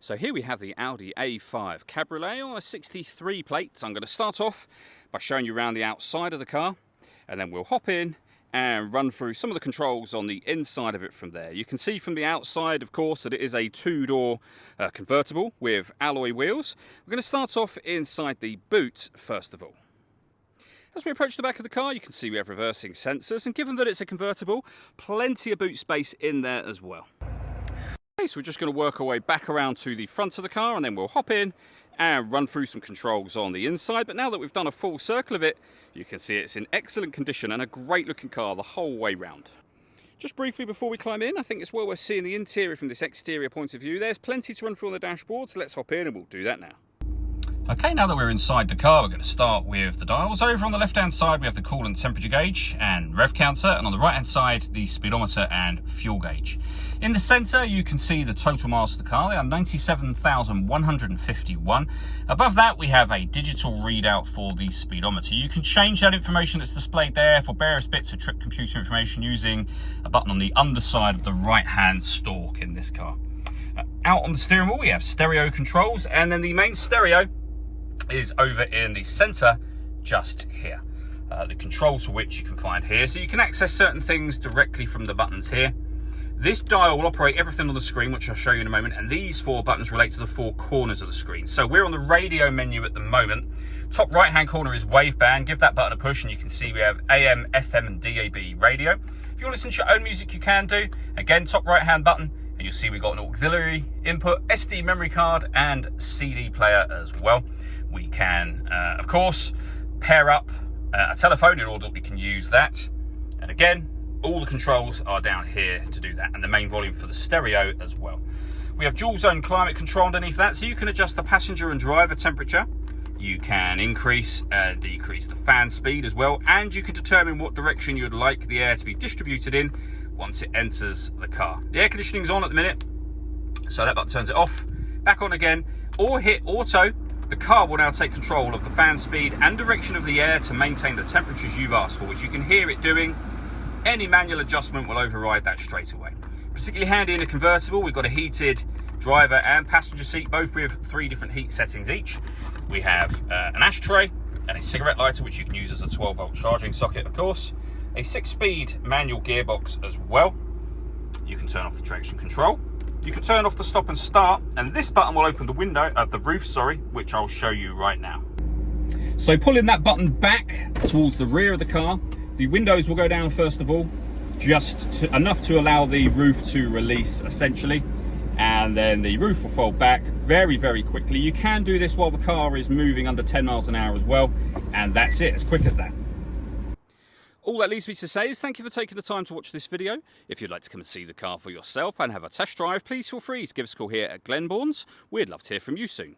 So here we have the Audi A5 Cabriolet on a 63 plate. I'm going to start off by showing you around the outside of the car, and then we'll hop in and run through some of the controls on the inside of it from there. You can see from the outside, of course, that it is a two-door convertible with alloy wheels. We're going to start off inside the boot first of all. As we approach the back of the car, you can see we have reversing sensors, and given that it's a convertible, plenty of boot space in there as well. Okay, so we're just going to work our way back around to the front of the car, and then we'll hop in and run through some controls on the inside. But now that we've done a full circle of it, you can see it's in excellent condition and a great looking car the whole way round. Just briefly before we climb in, I think it's well worth seeing the interior from this exterior point of view. There's plenty to run through on the dashboard, so let's hop in and we'll do that now. Okay, now that we're inside the car, we're going to start with the dials. Over on the left-hand side, we have the coolant temperature gauge and rev counter, and on the right-hand side, the speedometer and fuel gauge. In the centre, you can see the total miles of the car. They are 97,151. Above that, we have a digital readout for the speedometer. You can change that information that's displayed there for various bits of trip computer information using a button on the underside of the right-hand stalk in this car. Out on the steering wheel, we have stereo controls, and then the main stereo is over in the center just here. The controls for which you can find here, so you can access certain things directly from the buttons here. This dial will operate everything on the screen, which I'll show you in a moment, and these four buttons relate to the four corners of the screen. So we're on the radio menu at the moment. Top right hand corner is wave band. Give that button a push and you can see we have AM, FM and DAB radio. If you want to listen to your own music, you can do. Again, top right hand button, and you'll see we've got an auxiliary input, SD memory card and CD player as well. We can, of course, pair up a telephone in order that we can use that. And again, all the controls are down here to do that, and the main volume for the stereo as well. We have dual zone climate control underneath that, so you can adjust the passenger and driver temperature. You can increase and decrease the fan speed as well, and you can determine what direction you would like the air to be distributed in once it enters the car. The air conditioning is on at the minute, so that button turns it off. Back on again, or hit auto. The car will now take control of the fan speed and direction of the air to maintain the temperatures you've asked for, which you can hear it doing. Any manual adjustment will override that straight away. Particularly handy in a convertible, we've got a heated driver and passenger seat, both with 3 different heat settings each. We have an ashtray and a cigarette lighter, which you can use as a 12-volt charging socket, of course. A 6-speed manual gearbox as well. You can turn off the traction control. You can turn off the stop and start, and this button will open the window, the roof, which I'll show you right now. So pulling that button back towards the rear of the car, the windows will go down first of all, just enough to allow the roof to release essentially, and then the roof will fold back very, very quickly. You can do this while the car is moving under 10 miles an hour as well, and that's it, as quick as that. All that leaves me to say is thank you for taking the time to watch this video. If you'd like to come and see the car for yourself and have a test drive, please feel free to give us a call here at Glenbourne's. We'd love to hear from you soon.